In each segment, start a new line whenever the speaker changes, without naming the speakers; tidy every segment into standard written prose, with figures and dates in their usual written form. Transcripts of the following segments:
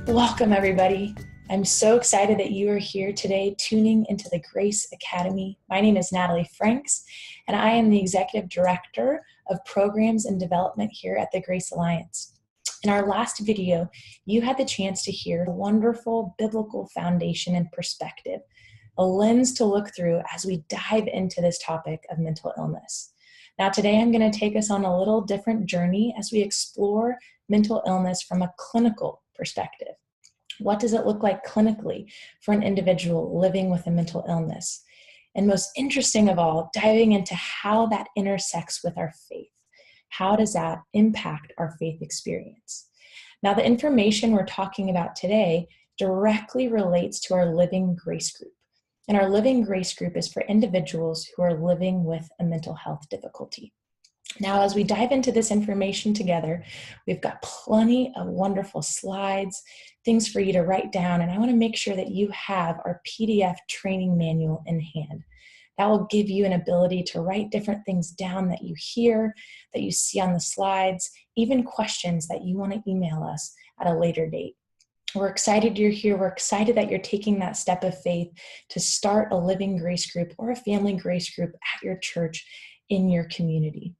Welcome, everybody. I'm so excited that you are here today tuning into the Grace Academy. My name is Natalie Franks, and I am the Executive Director of Programs and Development here at the Grace Alliance. In our last video, you had the chance to hear a wonderful biblical foundation and perspective, a lens to look through as we dive into this topic of mental illness. Now, today I'm going to take us on a little different journey as we explore mental illness from a clinical perspective. What does it look like clinically for an individual living with a mental illness? And most interesting of all, diving into how that intersects with our faith. How does that impact our faith experience? Now, the information we're talking about today directly relates to our Living Grace Group. And our Living Grace Group is for individuals who are living with a mental health difficulty. Now, as we dive into this information together, we've got plenty of wonderful slides, things for you to write down, and I want to make sure that you have our PDF training manual in hand. That will give you an ability to write different things down that you hear, that you see on the slides, even questions that you want to email us at a later date. We're excited you're here. We're excited that you're taking that step of faith to start a Living Grace Group or a Family Grace Group at your church in your community.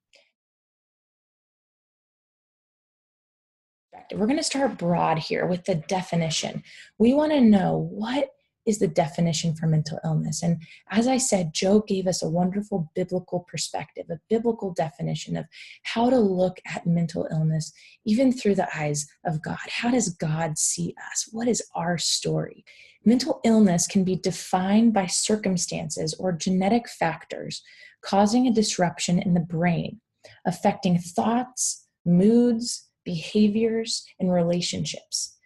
We're going to start broad here with the definition. We want to know, what is the definition for mental illness? And as I said, Joe gave us a wonderful biblical perspective, a biblical definition of how to look at mental illness, even through the eyes of God. How does God see us? What is our story? Mental illness can be defined by circumstances or genetic factors causing a disruption in the brain, affecting thoughts, moods, behaviors, and relationships.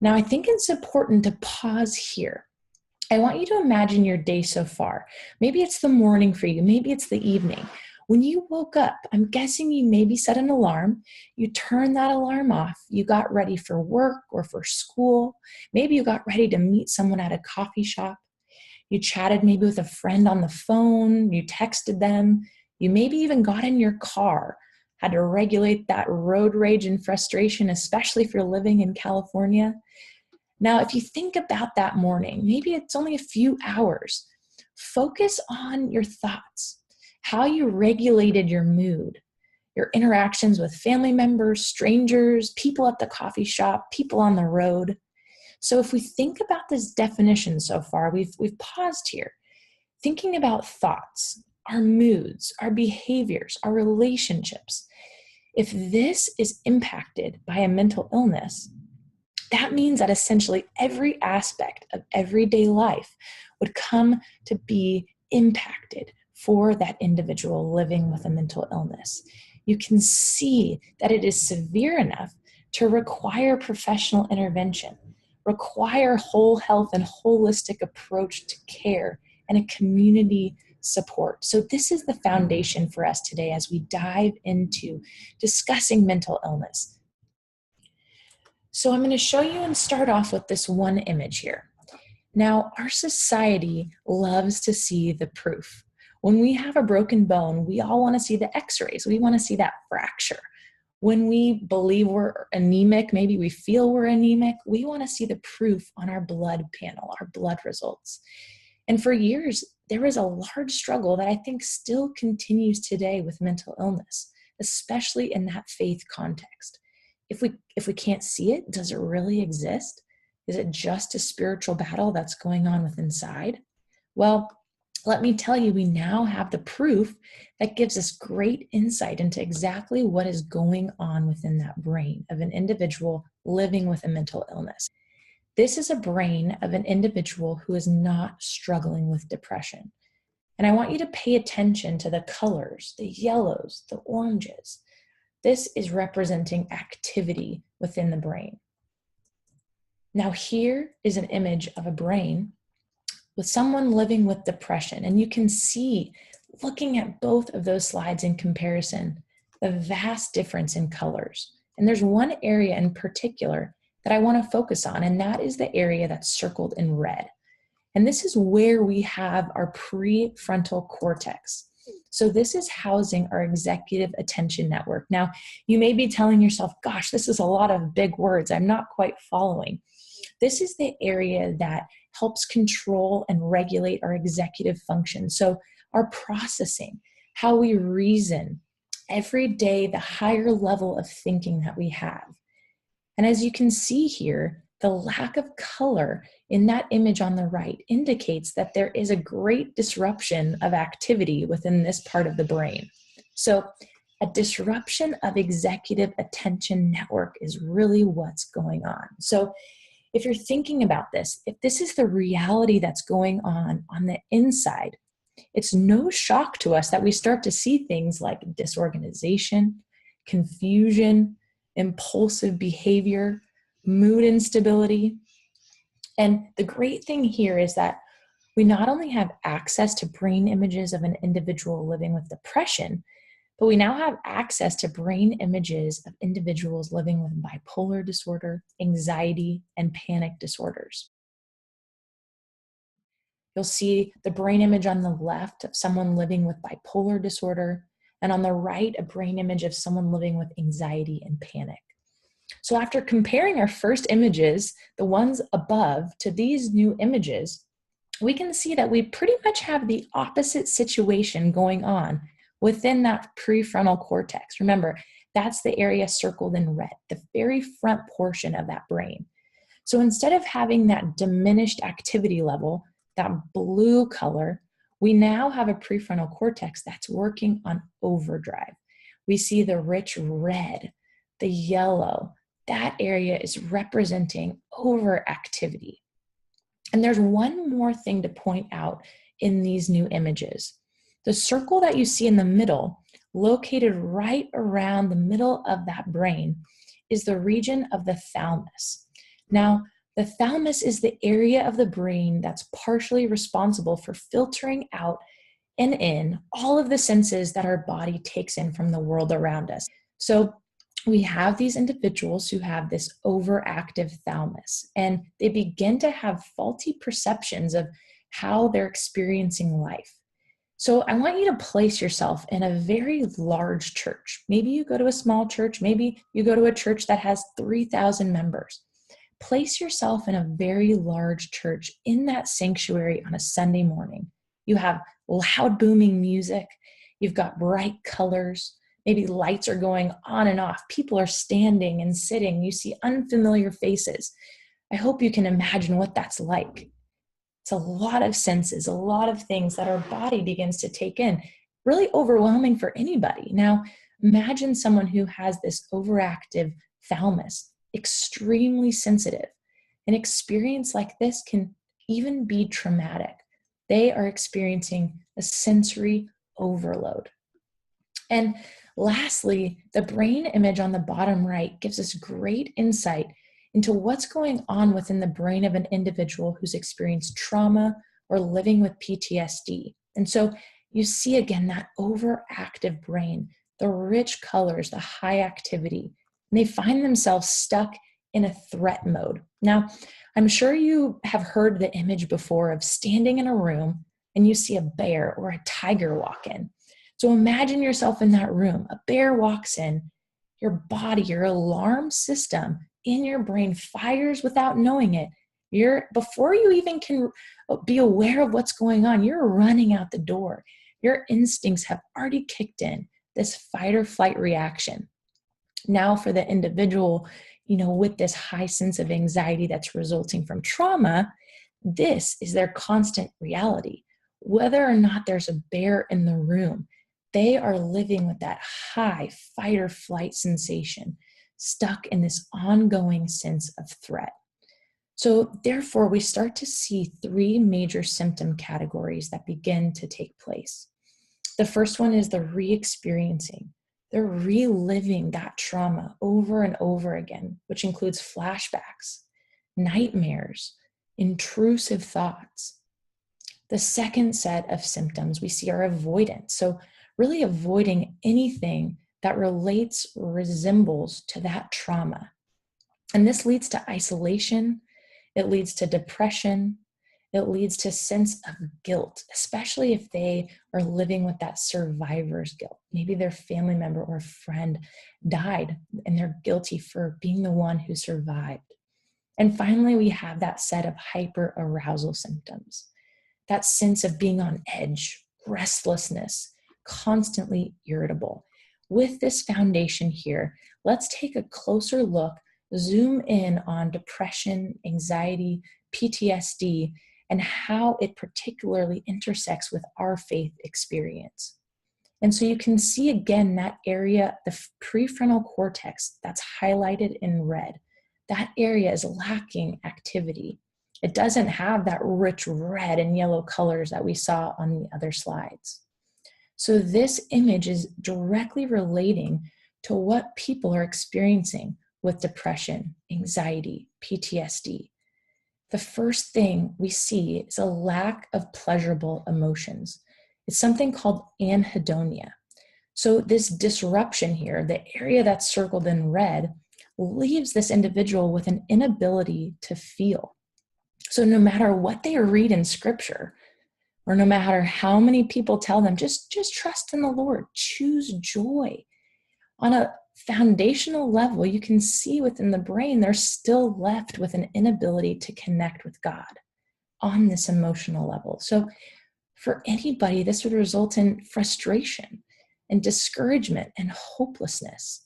Now, I think it's important to pause here. I want you to imagine your day so far. Maybe it's the morning for you. Maybe it's the evening. When you woke up, I'm guessing you maybe set an alarm. You turned that alarm off. You got ready for work or for school. Maybe you got ready to meet someone at a coffee shop. You chatted maybe with a friend on the phone. You texted them. You maybe even got in your car, had to regulate that road rage and frustration, especially if you're living in California. Now, if you think about that morning, maybe it's only a few hours. Focus on your thoughts, how you regulated your mood, your interactions with family members, strangers, people at the coffee shop, people on the road. So if we think about this definition so far, we've paused here, thinking about thoughts, our moods, our behaviors, our relationships. If this is impacted by a mental illness, that means that essentially every aspect of everyday life would come to be impacted for that individual living with a mental illness. You can see that it is severe enough to require professional intervention, require whole health and holistic approach to care and a community support. So this is the foundation for us today as we dive into discussing mental illness. So I'm going to show you and start off with this one image here. Now, our society loves to see the proof. When we have a broken bone, we all want to see the x-rays. We want to see that fracture. When we believe we're anemic, maybe we feel we're anemic, we want to see the proof on our blood panel, our blood results. And for years, there was a large struggle that I think still continues today with mental illness, especially in that faith context. If we can't see it, does it really exist? Is it just a spiritual battle that's going on within inside? Well, let me tell you, we now have the proof that gives us great insight into exactly what is going on within that brain of an individual living with a mental illness. This is a brain of an individual who is not struggling with depression. And I want you to pay attention to the colors, the yellows, the oranges. This is representing activity within the brain. Now here is an image of a brain with someone living with depression. And you can see, looking at both of those slides in comparison, the vast difference in colors. And there's one area in particular that I want to focus on, and that is the area that's circled in red. And this is where we have our prefrontal cortex. So this is housing our executive attention network. Now, you may be telling yourself, gosh, this is a lot of big words. I'm not quite following. This is the area that helps control and regulate our executive function. So our processing, how we reason, every day, the higher level of thinking that we have. And as you can see here, the lack of color in that image on the right indicates that there is a great disruption of activity within this part of the brain. So a disruption of executive attention network is really what's going on. So if you're thinking about this, if this is the reality that's going on the inside, it's no shock to us that we start to see things like disorganization, confusion, impulsive behavior, mood instability. And the great thing here is that we not only have access to brain images of an individual living with depression, but we now have access to brain images of individuals living with bipolar disorder, anxiety, and panic disorders. You'll see the brain image on the left of someone living with bipolar disorder, and on the right, a brain image of someone living with anxiety and panic. So after comparing our first images, the ones above, to these new images, we can see that we pretty much have the opposite situation going on within that prefrontal cortex. Remember, that's the area circled in red, the very front portion of that brain. So instead of having that diminished activity level, that blue color, we now have a prefrontal cortex that's working on overdrive. We see the rich red, the yellow. That area is representing overactivity. And there's one more thing to point out in these new images. The circle that you see in the middle, located right around the middle of that brain, is the region of the thalamus. Now, the thalamus is the area of the brain that's partially responsible for filtering out and in all of the senses that our body takes in from the world around us. So we have these individuals who have this overactive thalamus, and they begin to have faulty perceptions of how they're experiencing life. So I want you to place yourself in a very large church. Maybe you go to a small church. Maybe you go to a church that has 3,000 members. Place yourself in a very large church in that sanctuary on a Sunday morning. You have loud booming music. You've got bright colors. Maybe lights are going on and off. People are standing and sitting. You see unfamiliar faces. I hope you can imagine what that's like. It's a lot of senses, a lot of things that our body begins to take in. Really overwhelming for anybody. Now, imagine someone who has this overactive thalamus, extremely sensitive. An experience like this can even be traumatic. They are experiencing a sensory overload. And lastly, the brain image on the bottom right gives us great insight into what's going on within the brain of an individual who's experienced trauma or living with PTSD. And so you see again that overactive brain, the rich colors, the high activity, and they find themselves stuck in a threat mode. Now, I'm sure you have heard the image before of standing in a room and you see a bear or a tiger walk in. So imagine yourself in that room. A bear walks in, your body, your alarm system in your brain fires without knowing it. Before you even can be aware of what's going on, you're running out the door. Your instincts have already kicked in, this fight or flight reaction. Now for the individual, with this high sense of anxiety that's resulting from trauma, this is their constant reality. Whether or not there's a bear in the room, they are living with that high fight or flight sensation, stuck in this ongoing sense of threat. So therefore, we start to see three major symptom categories that begin to take place. The first one is the re-experiencing. They're reliving that trauma over and over again, which includes flashbacks, nightmares, intrusive thoughts. The second set of symptoms we see are avoidance. So really avoiding anything that relates or resembles to that trauma. And this leads to isolation. It leads to depression. It leads to a sense of guilt, especially if they are living with that survivor's guilt. Maybe their family member or friend died and they're guilty for being the one who survived. And finally, we have that set of hyperarousal symptoms, that sense of being on edge, restlessness, constantly irritable. With this foundation here, let's take a closer look, zoom in on depression, anxiety, PTSD, and how it particularly intersects with our faith experience. And so you can see again that area, the prefrontal cortex that's highlighted in red. That area is lacking activity. It doesn't have that rich red and yellow colors that we saw on the other slides. So this image is directly relating to what people are experiencing with depression, anxiety, PTSD. The first thing we see is a lack of pleasurable emotions. It's something called anhedonia. So this disruption here, the area that's circled in red, leaves this individual with an inability to feel. So no matter what they read in scripture, or no matter how many people tell them, just trust in the Lord, choose joy. On a foundational level, you can see within the brain, they're still left with an inability to connect with God on this emotional level. So for anybody, this would result in frustration and discouragement and hopelessness.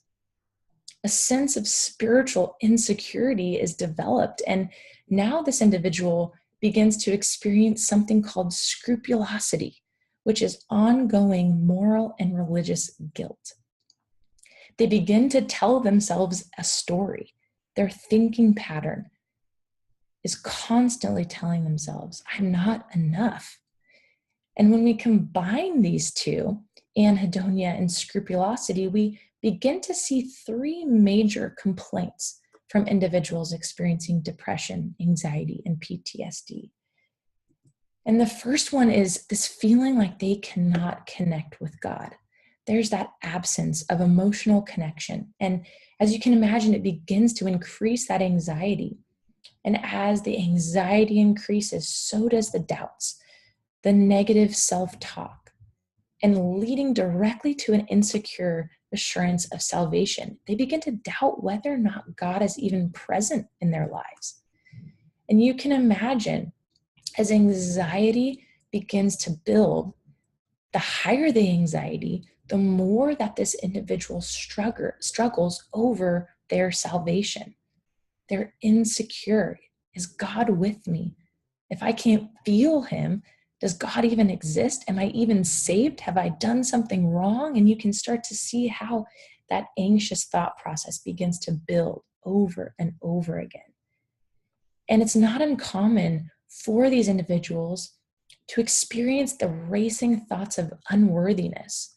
A sense of spiritual insecurity is developed, and now this individual begins to experience something called scrupulosity, which is ongoing moral and religious guilt. They begin to tell themselves a story. Their thinking pattern is constantly telling themselves, I'm not enough. And when we combine these two, anhedonia and scrupulosity, we begin to see three major complaints from individuals experiencing depression, anxiety, and PTSD. And the first one is this feeling like they cannot connect with God. There's that absence of emotional connection. And as you can imagine, it begins to increase that anxiety. And as the anxiety increases, so does the doubts, the negative self-talk, and leading directly to an insecure assurance of salvation. They begin to doubt whether or not God is even present in their lives. And you can imagine, as anxiety begins to build, the higher the anxiety, the more that this individual struggles over their salvation. They're insecure. Is God with me? If I can't feel him, does God even exist? Am I even saved? Have I done something wrong? And you can start to see how that anxious thought process begins to build over and over again. And it's not uncommon for these individuals to experience the racing thoughts of unworthiness.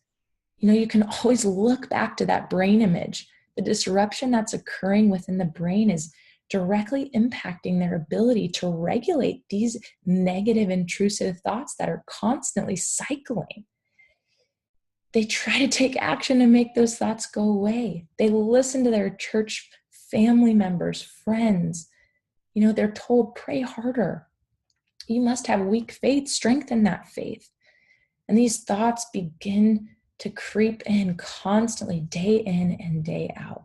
You know, you can always look back to that brain image. The disruption that's occurring within the brain is directly impacting their ability to regulate these negative, intrusive thoughts that are constantly cycling. They try to take action to make those thoughts go away. They listen to their church family members, friends. You know, they're told, pray harder. You must have weak faith, strengthen that faith. And these thoughts begin to creep in constantly, day in and day out.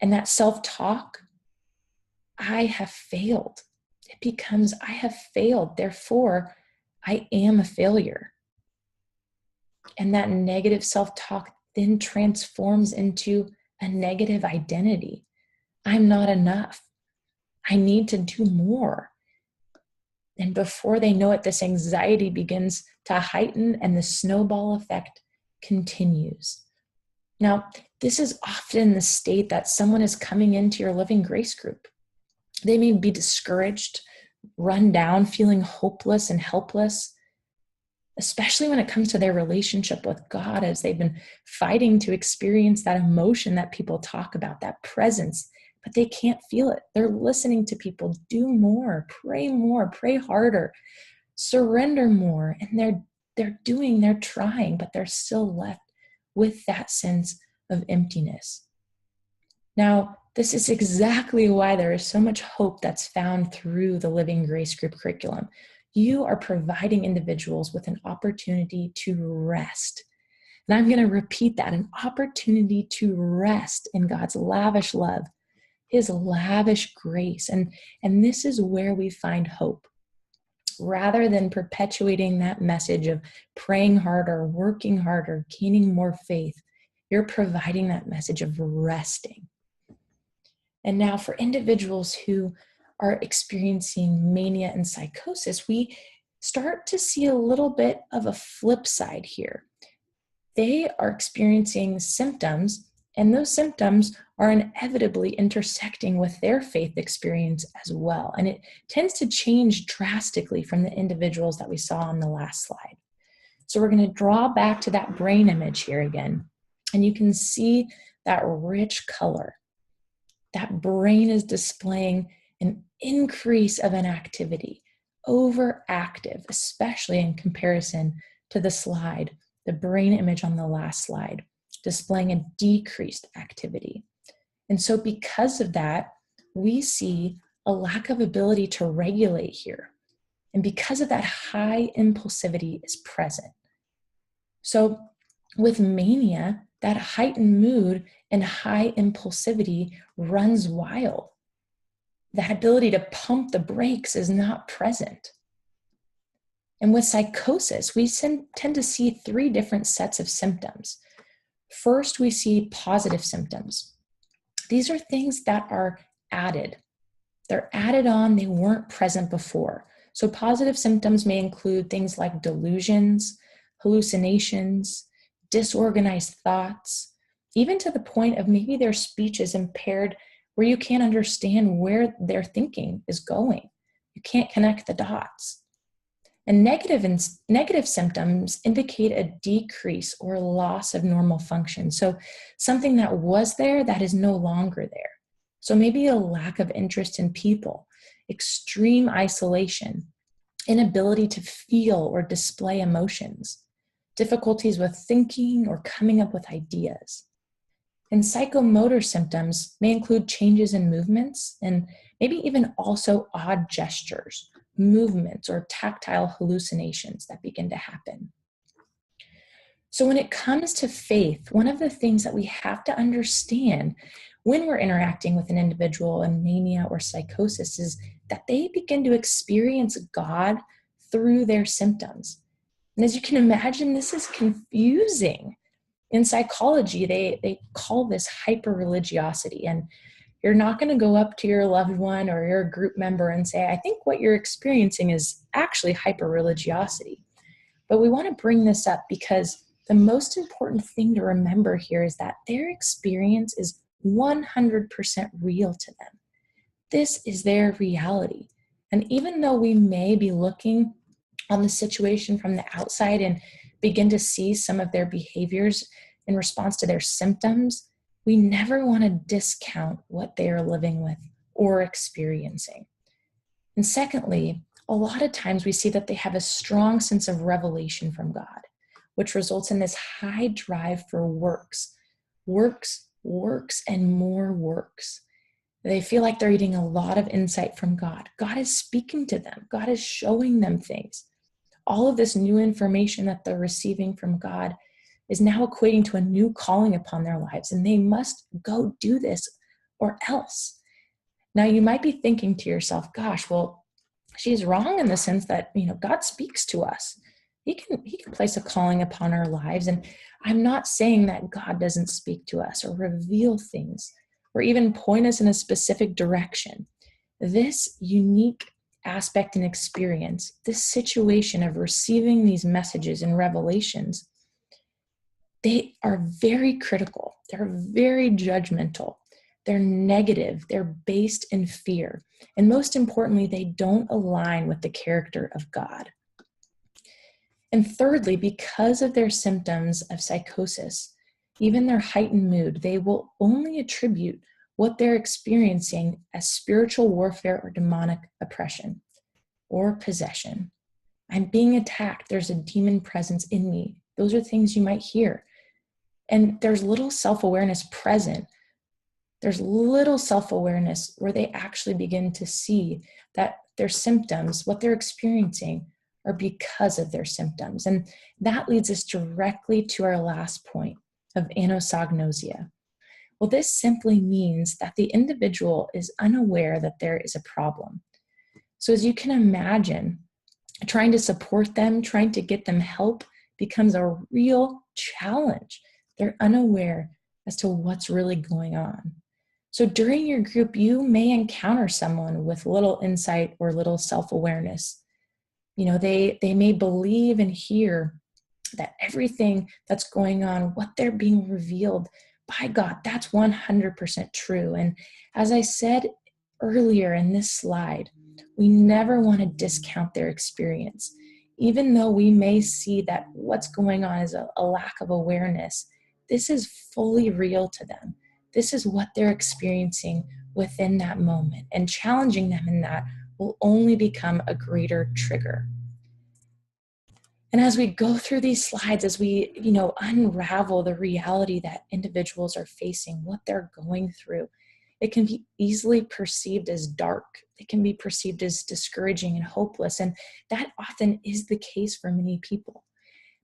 And that self-talk, I have failed. It becomes, I have failed, therefore I am a failure. And that negative self-talk then transforms into a negative identity. I'm not enough. I need to do more. And before they know it, this anxiety begins to heighten and the snowball effect continues. Now, this is often the state that someone is coming into your Living Grace group. They may be discouraged, run down, feeling hopeless and helpless, especially when it comes to their relationship with God, as they've been fighting to experience that emotion that people talk about, that presence, but they can't feel it. They're listening to people do more, pray harder, surrender more, and they're trying, but they're still left with that sense of emptiness. Now, This is exactly why there is so much hope that's found through the Living Grace Group curriculum. You are providing individuals with an opportunity to rest. And I'm going to repeat that, an opportunity to rest in God's lavish love, his lavish grace. And this is where we find hope. Rather than perpetuating that message of praying harder, working harder, gaining more faith, you're providing that message of resting. And now for individuals who are experiencing mania and psychosis, we start to see a little bit of a flip side here. They are experiencing symptoms, and those symptoms are inevitably intersecting with their faith experience as well. And it tends to change drastically from the individuals that we saw on the last slide. So we're going to draw back to that brain image here again, and you can see that rich color. That brain is displaying an increase of an activity, overactive, especially in comparison to the slide, the brain image on the last slide, displaying a decreased activity. And so because of that, we see a lack of ability to regulate here. And because of that, high impulsivity is present. So with mania, that heightened mood and high impulsivity runs wild. That ability to pump the brakes is not present. And with psychosis, we tend to see three different sets of symptoms. First, we see positive symptoms. These are things that are added. They're added on, they weren't present before. So positive symptoms may include things like delusions, hallucinations, disorganized thoughts, even to the point of maybe their speech is impaired where you can't understand where their thinking is going. You can't connect the dots. And negative symptoms indicate a decrease or loss of normal function. So something that was there that is no longer there. So maybe a lack of interest in people, extreme isolation, inability to feel or display emotions, difficulties with thinking or coming up with ideas. And psychomotor symptoms may include changes in movements and maybe even also odd gestures, movements, or tactile hallucinations that begin to happen. So when it comes to faith, one of the things that we have to understand when we're interacting with an individual in mania or psychosis is that they begin to experience God through their symptoms. And as you can imagine, this is confusing. In psychology, they call this hyper-religiosity. And you're not going to go up to your loved one or your group member and say, I think what you're experiencing is actually hyper-religiosity. But we want to bring this up because the most important thing to remember here is that their experience is 100% real to them. This is their reality. And even though we may be looking on the situation from the outside and begin to see some of their behaviors in response to their symptoms, we never want to discount what they are living with or experiencing. And secondly, a lot of times we see that they have a strong sense of revelation from God, which results in this high drive for works, and more works. They feel like they're getting a lot of insight from God. God is speaking to them. God is showing them things. All of this new information that they're receiving from God is now equating to a new calling upon their lives, and they must go do this or else. Now, you might be thinking to yourself, gosh, well, she's wrong in the sense that, God speaks to us. He can place a calling upon our lives. And I'm not saying that God doesn't speak to us or reveal things or even point us in a specific direction. This unique aspect and experience, this situation of receiving these messages and revelations, they are very critical. They're very judgmental. They're negative. They're based in fear. And most importantly, they don't align with the character of God. And thirdly, because of their symptoms of psychosis, even their heightened mood, they will only attribute what they're experiencing as spiritual warfare or demonic oppression or possession. I'm being attacked. There's a demon presence in me. Those are things you might hear. And there's little self-awareness present. there's little self-awareness where they actually begin to see that their symptoms, what they're experiencing, are because of their symptoms. And that leads us directly to our last point of anosognosia. Well, this simply means that the individual is unaware that there is a problem. So as you can imagine, trying to support them, trying to get them help becomes a real challenge. They're unaware as to what's really going on. So during your group, you may encounter someone with little insight or little self-awareness. They may believe and hear that everything that's going on, what they're being revealed, by God, that's 100% true. And as I said earlier in this slide, we never want to discount their experience. Even though we may see that what's going on is a lack of awareness, this is fully real to them. This is what they're experiencing within that moment, and challenging them in that will only become a greater trigger. And as we go through these slides, as we, unravel the reality that individuals are facing, what they're going through, it can be easily perceived as dark. It can be perceived as discouraging and hopeless. And that often is the case for many people.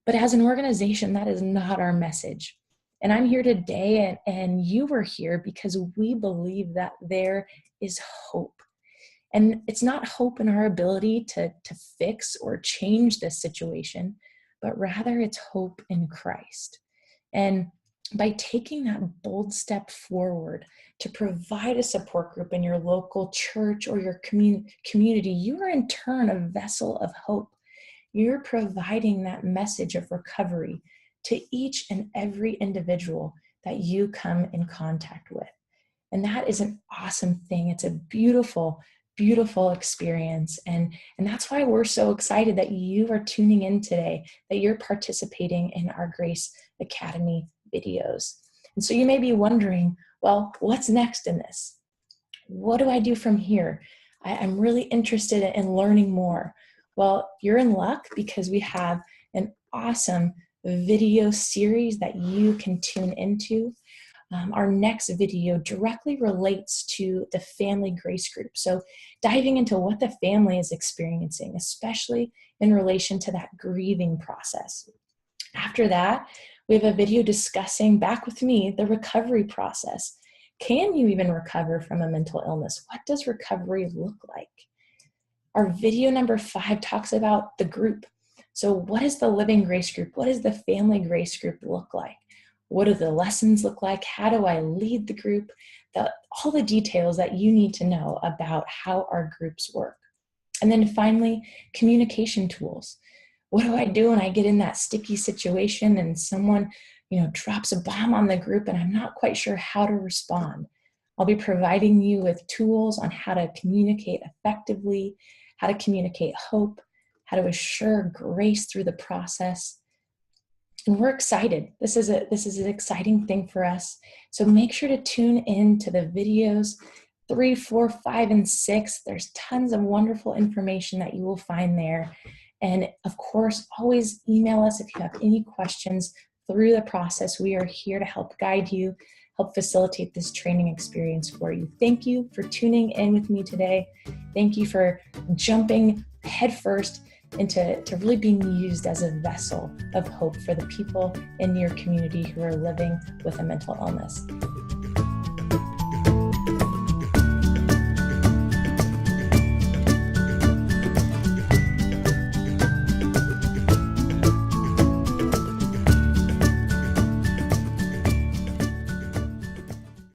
But as an organization, that is not our message. And I'm here today, and you are here because we believe that there is hope. And it's not hope in our ability to fix or change this situation, but rather it's hope in Christ. And by taking that bold step forward to provide a support group in your local church or your community, you are in turn a vessel of hope. You're providing that message of recovery to each and every individual that you come in contact with. And that is an awesome thing. It's a beautiful experience. And that's why we're so excited that you are tuning in today, that you're participating in our Grace Academy videos. And so you may be wondering, well, what's next in this? What do I do from here? I'm really interested in learning more. Well, you're in luck because we have an awesome video series that you can tune into. Our next video directly relates to the family grace group. So diving into what the family is experiencing, especially in relation to that grieving process. After that, we have a video discussing, back with me, the recovery process. Can you even recover from a mental illness? What does recovery look like? Our video number 5 talks about the group. So what is the living grace group? What does the family grace group look like? What do the lessons look like? How do I lead the group? All the details that you need to know about how our groups work. And then finally, communication tools. What do I do when I get in that sticky situation and someone, drops a bomb on the group and I'm not quite sure how to respond? I'll be providing you with tools on how to communicate effectively, how to communicate hope, how to assure grace through the process. And we're excited. This is an exciting thing for us. So make sure to tune in to the videos 3, 4, 5, and 6. There's tons of wonderful information that you will find there. And of course, always email us if you have any questions through the process. We are here to help guide you, help facilitate this training experience for you. Thank you for tuning in with me today. Thank you for jumping headfirst into really being used as a vessel of hope for the people in your community who are living with a mental illness.